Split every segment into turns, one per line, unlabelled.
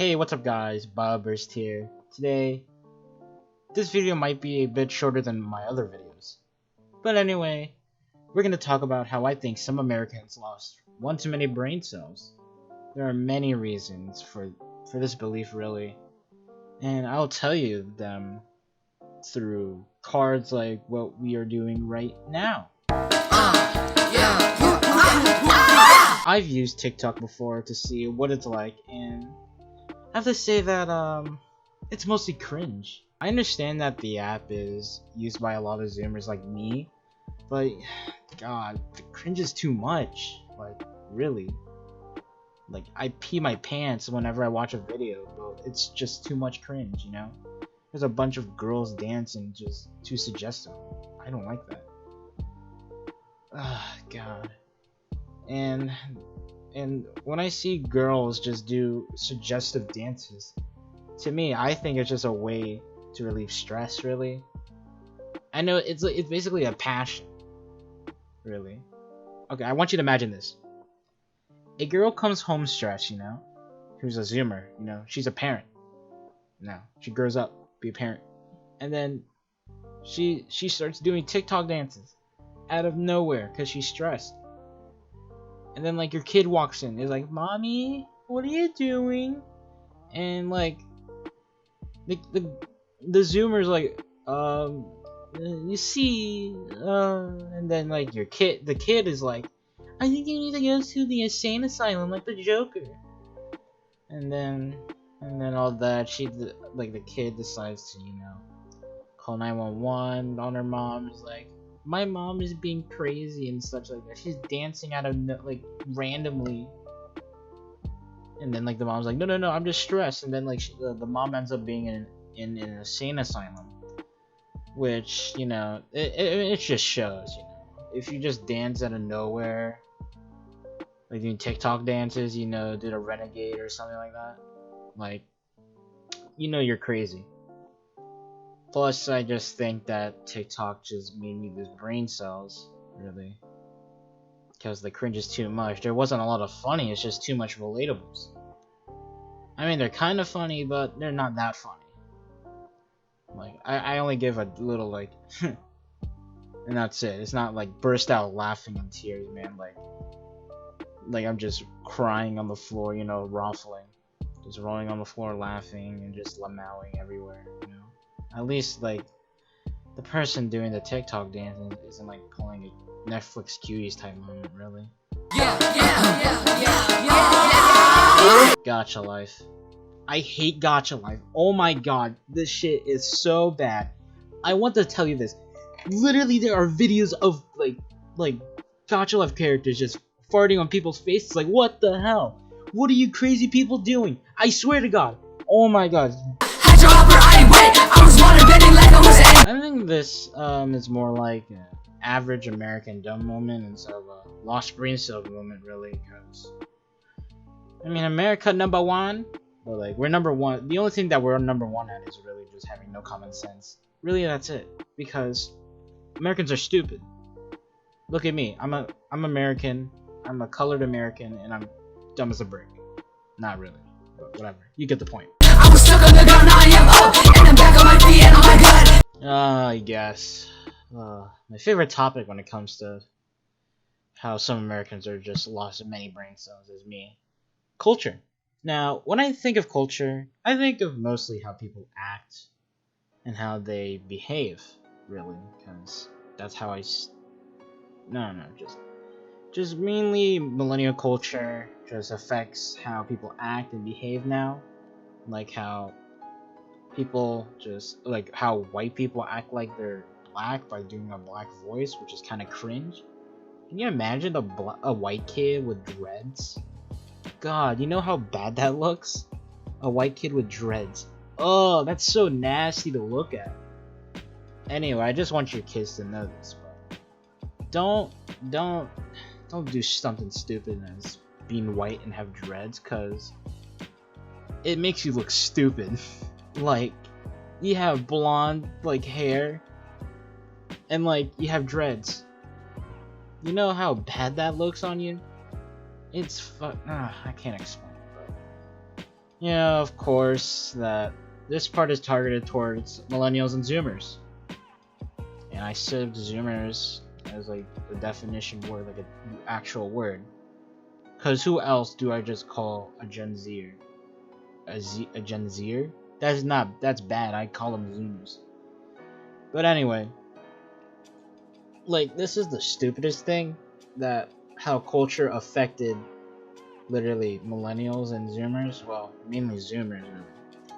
Hey, what's up guys, Bobburst here. Today, this video might be a bit shorter than my other videos. But anyway, we're gonna talk about how I think some Americans lost one too many brain cells. There are many reasons for this belief really, and I'll tell you them through cards like what we are doing right now. I've used TikTok before to see what it's like, and I have to say that it's mostly cringe. I understand that the app is used by a lot of Zoomers like me, but God, the cringe is too much. Like, really. Like, I pee my pants whenever I watch a video, but it's just too much cringe, you know? There's a bunch of girls dancing, just too suggestive. I don't like that. God. And when I see girls just do suggestive dances, to me, I think it's just a way to relieve stress, really. I know it's basically a passion, really. Okay, I want you to imagine this. A girl comes home stressed, you know, who's a Zoomer, you know, she's a parent. Now, she grows up, be a parent. And then she starts doing TikTok dances out of nowhere because she's stressed. And then like your kid walks in, is like, "Mommy, what are you doing?" And like the Zoomer's like, you see, and then like the kid is like, "I think you need to go to the insane asylum like the Joker." And then all that, the kid decides to, you know, call 911 on her mom. Is like, "My mom is being crazy," and such like that. She's dancing out of randomly. And then like the mom's like, no, I'm just stressed. And then like the mom ends up being in an insane asylum, which, you know, it just shows, you know, if you just dance out of nowhere, like doing TikTok dances, you know, did a renegade or something like that, like, you know, you're crazy. Plus, I just think that TikTok just made me lose brain cells, really. Because the cringe is too much. There wasn't a lot of funny, it's just too much relatables. I mean, they're kind of funny, but they're not that funny. Like, I only give a little, like, and that's it. It's not like burst out laughing in tears, man. Like I'm just crying on the floor, you know, ruffling. Just rolling on the floor laughing and just lamowing everywhere, you know. At least, like, the person doing the TikTok dance isn't, like, pulling a Netflix cuties type moment, really. Gacha life. I hate Gacha life. Oh my god, this shit is so bad. I want to tell you this. Literally, there are videos of, like Gacha life characters just farting on people's faces. Like, what the hell? What are you crazy people doing? I swear to God. Oh my god. I think this is more like an average American dumb moment instead of a lost brain cell moment, really. Because, I mean, America #1, but like, we're #1. The only thing that we're #1 at is really just having no common sense. Really, that's it. Because Americans are stupid. Look at me. I'm American. I'm a colored American, and I'm dumb as a brick. Not really, but whatever. You get the point. I was stuck on the ground, I am up, and I'm back on my feet, and oh my god. I guess. My favorite topic when it comes to how some Americans are just lost many brain cells is me. Culture. Now, when I think of culture, I think of mostly how people act and how they behave, really, because that's how just mainly millennial culture just affects how people act and behave now. Like how people just, like how white people act like they're black by doing a black voice, which is kind of cringe. Can you imagine a white kid with dreads? God, you know how bad that looks? A white kid with dreads. Oh, that's so nasty to look at. Anyway, I just want your kids to know this, but don't do something stupid as being white and have dreads, cause it makes you look stupid. Like, you have blonde like hair and like you have dreads. You know how bad that looks on you? It's I can't explain it, but Yeah, of course, that this part is targeted towards millennials and Zoomers. And I said Zoomers as like the definition word, like an actual word. Cause who else do I just call a Gen Zer? A Gen Zer? That's bad. I call them Zoomers. But anyway, like this is the stupidest thing, that how culture affected literally millennials and Zoomers. Well, mainly Zoomers. Really.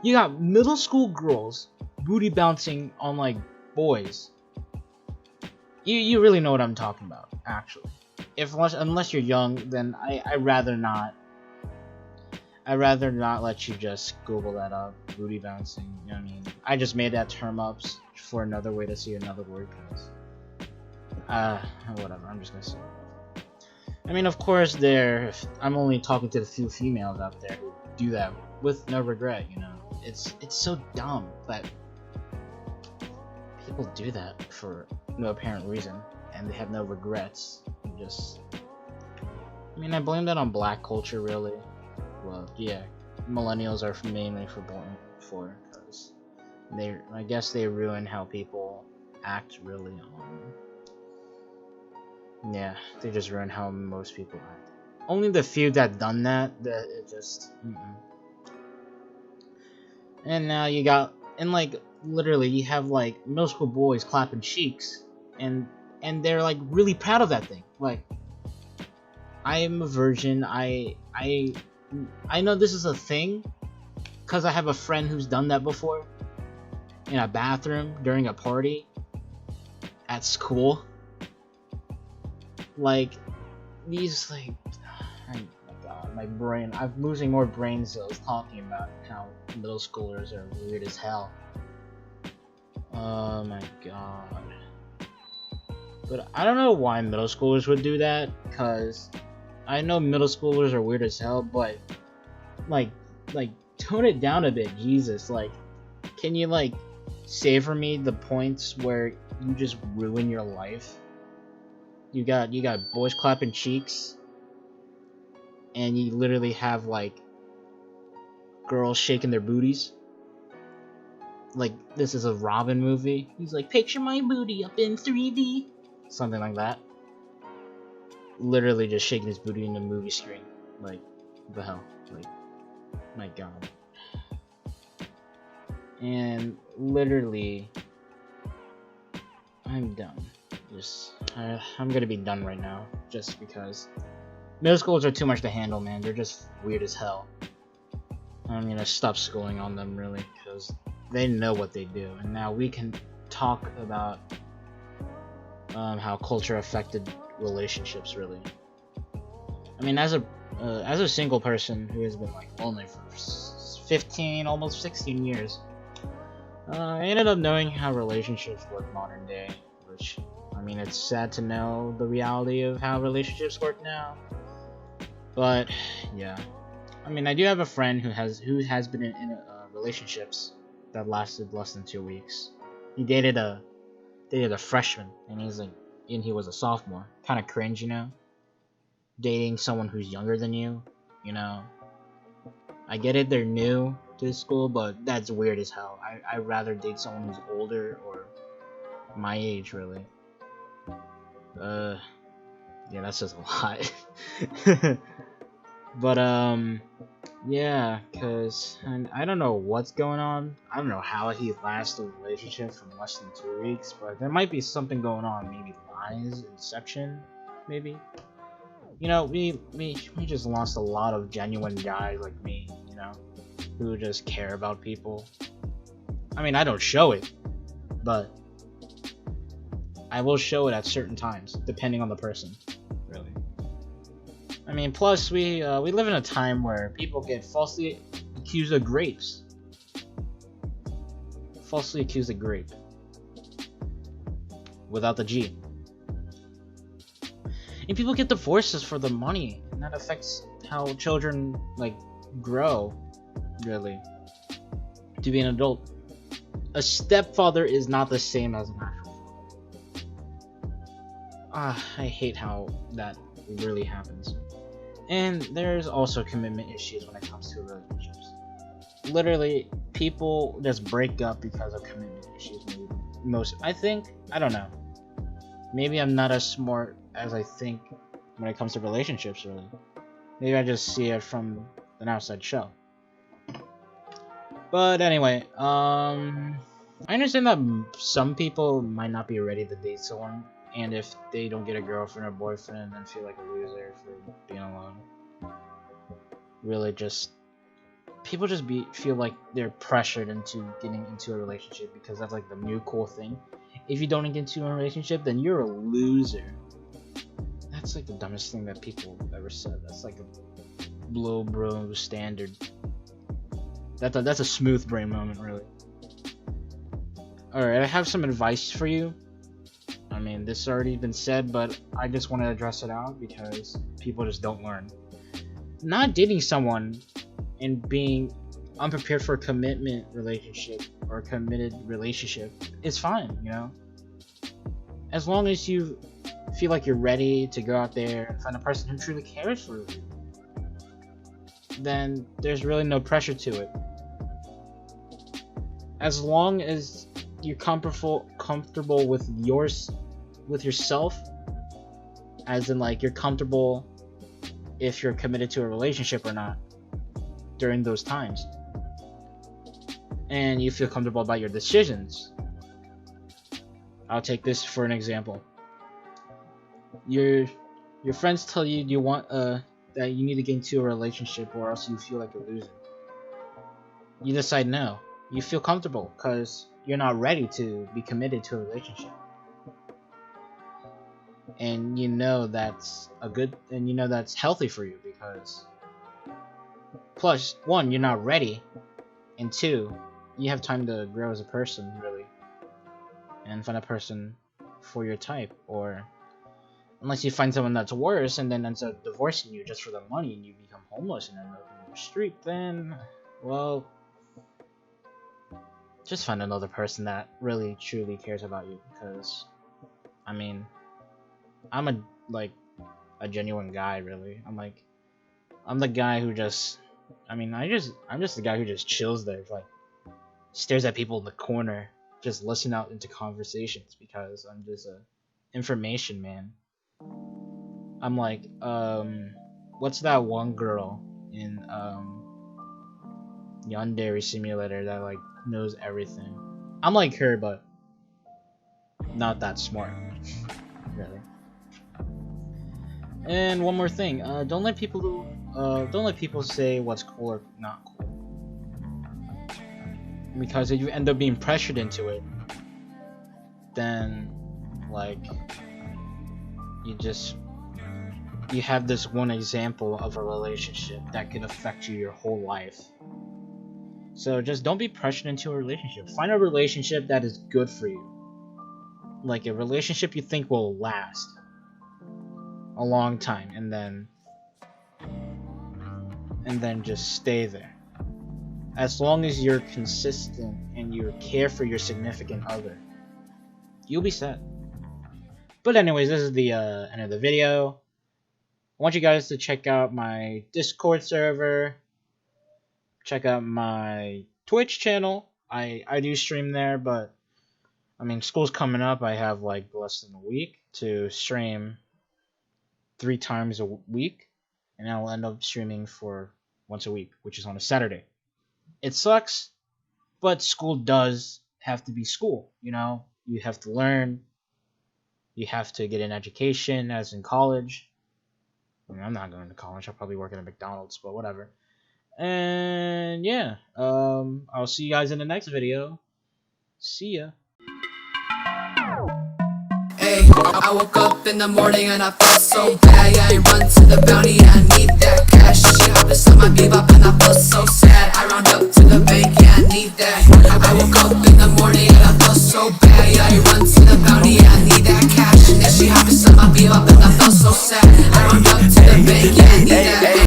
You got middle school girls booty bouncing on like boys. You really know what I'm talking about, actually. If unless you're young, then I rather not. I'd rather not let you just Google that up. Booty bouncing. You know what I mean? I just made that term up for another way to see another word. Cause, whatever. I'm just gonna say. I mean, of course, I'm only talking to the few females out there who do that with no regret. You know, it's so dumb that people do that for no apparent reason, and they have no regrets. I mean, I blame that on black culture, really. Well, yeah, millennials are mainly for because I guess they ruin how people act, really. Yeah, they just ruin how most people act. Only the few that done that it just. And now you got, and like literally you have like middle school boys clapping cheeks, and they're like really proud of that thing. Like, I am a virgin. I know this is a thing because I have a friend who's done that before in a bathroom during a party at school. Like, these, like, oh my god, my brain, I'm losing more brain cells talking about how middle schoolers are weird as hell. Oh my god. But I don't know why middle schoolers would do that, because I know middle schoolers are weird as hell, but like tone it down a bit, Jesus. Like, can you like savor me the points where you just ruin your life? You got boys clapping cheeks, and you literally have like girls shaking their booties. Like, this is a Robin movie. He's like, picture my booty up in 3D, something like that. Literally just shaking his booty in the movie screen. Like, the hell? Like, my god. And literally, I'm done. I'm gonna be done right now, just because middle schoolers are too much to handle, man. They're just weird as hell. I'm gonna stop schooling on them, really, because they know what they do. And now we can talk about how culture affected relationships, really. I mean, as a single person who has been like lonely for 15, almost 16 years, I ended up knowing how relationships work modern day, which, I mean, it's sad to know the reality of how relationships work now. But yeah, I mean, I do have a friend who has been in relationships that lasted less than 2 weeks. He dated a freshman, and he was a sophomore. Kind of cringe, you know, dating someone who's younger than you. You know, I get it, they're new to school, but that's weird as hell. I'd rather date someone who's older or my age, really. Yeah, that's just a lot. But yeah, cause I don't know what's going on. I don't know how he lasted a relationship for less than 2 weeks, but there might be something going on. Maybe lies, inception, maybe. You know, we just lost a lot of genuine guys like me, you know, who just care about people. I mean, I don't show it, but I will show it at certain times, depending on the person, really. I mean, plus we live in a time where people get falsely accused of grapes. Falsely accused of grape. Without the G. And people get divorces for the money, and that affects how children like grow, really. To be an adult. A stepfather is not the same as an actual father. I hate how that really happens. And there's also commitment issues when it comes to relationships. literally people just break up because of commitment issues. Maybe I don't know. Maybe I'm not as smart as I think when it comes to relationships. Really, maybe I just see it from an outside show. But anyway, I understand that some people might not be ready to date someone, and if they don't get a girlfriend or boyfriend, then feel like a loser for being alone. Really, just people just feel like they're pressured into getting into a relationship because that's like the new cool thing. If you don't get into a relationship, then you're a loser. That's like the dumbest thing that people ever said. That's like a low bro standard. That's a smooth brain moment, really. Alright, I have some advice for you. I mean, this has already been said, but I just want to address it out because people just don't learn. Not dating someone and being unprepared for a commitment relationship or a committed relationship is fine, you know? As long as you feel like you're ready to go out there and find a person who truly cares for you, then there's really no pressure to it. As long as you're comfortable with yourself, as in like you're comfortable if you're committed to a relationship or not during those times, and you feel comfortable about your decisions. I'll take this for an example. Your friends tell you that you need to get into a relationship or else you feel like you're losing. You decide no. You feel comfortable because you're not ready to be committed to a relationship. And you know that's that's healthy for you because plus, one, you're not ready, and two, you have time to grow as a person, really, and find a person for your type, or unless you find someone that's worse and then ends up divorcing you just for the money and you become homeless and end up in the street, then, well, just find another person that really truly cares about you, because, I mean, I'm a genuine guy, really. I'm the guy who just, I'm just the guy who just chills there, like, stares at people in the corner, just listening out into conversations, because I'm just a information man. I'm like, what's that one girl in, Yandere Simulator that, like, knows everything? I'm like her, but not that smart, really. And one more thing, don't let people say what's cool or not cool, because if you end up being pressured into it, then like you have this one example of a relationship that could affect you your whole life. So just don't be pressured into a relationship. Find a relationship that is good for you, like a relationship you think will last a long time, and then just stay there. As long as you're consistent and you care for your significant other, you'll be set. But anyways, this is the end of the video. I want you guys to check out my Discord server, check out my Twitch channel. I do stream there, but I mean, school's coming up. I have like less than a week to stream 3 times a week, and I'll end up streaming for once a week, which is on a Saturday. It sucks, but school does have to be school, you know? You have to learn, you have to get an education, as in college. I mean, I'm not going to college, I'll probably work at a McDonald's, but whatever. And yeah, I'll see you guys in the next video. See ya.
Hey, I woke up in the morning and I felt so bad. Yeah, I run to the bounty, I need that cash. She hopped beside my bebop and I felt so sad.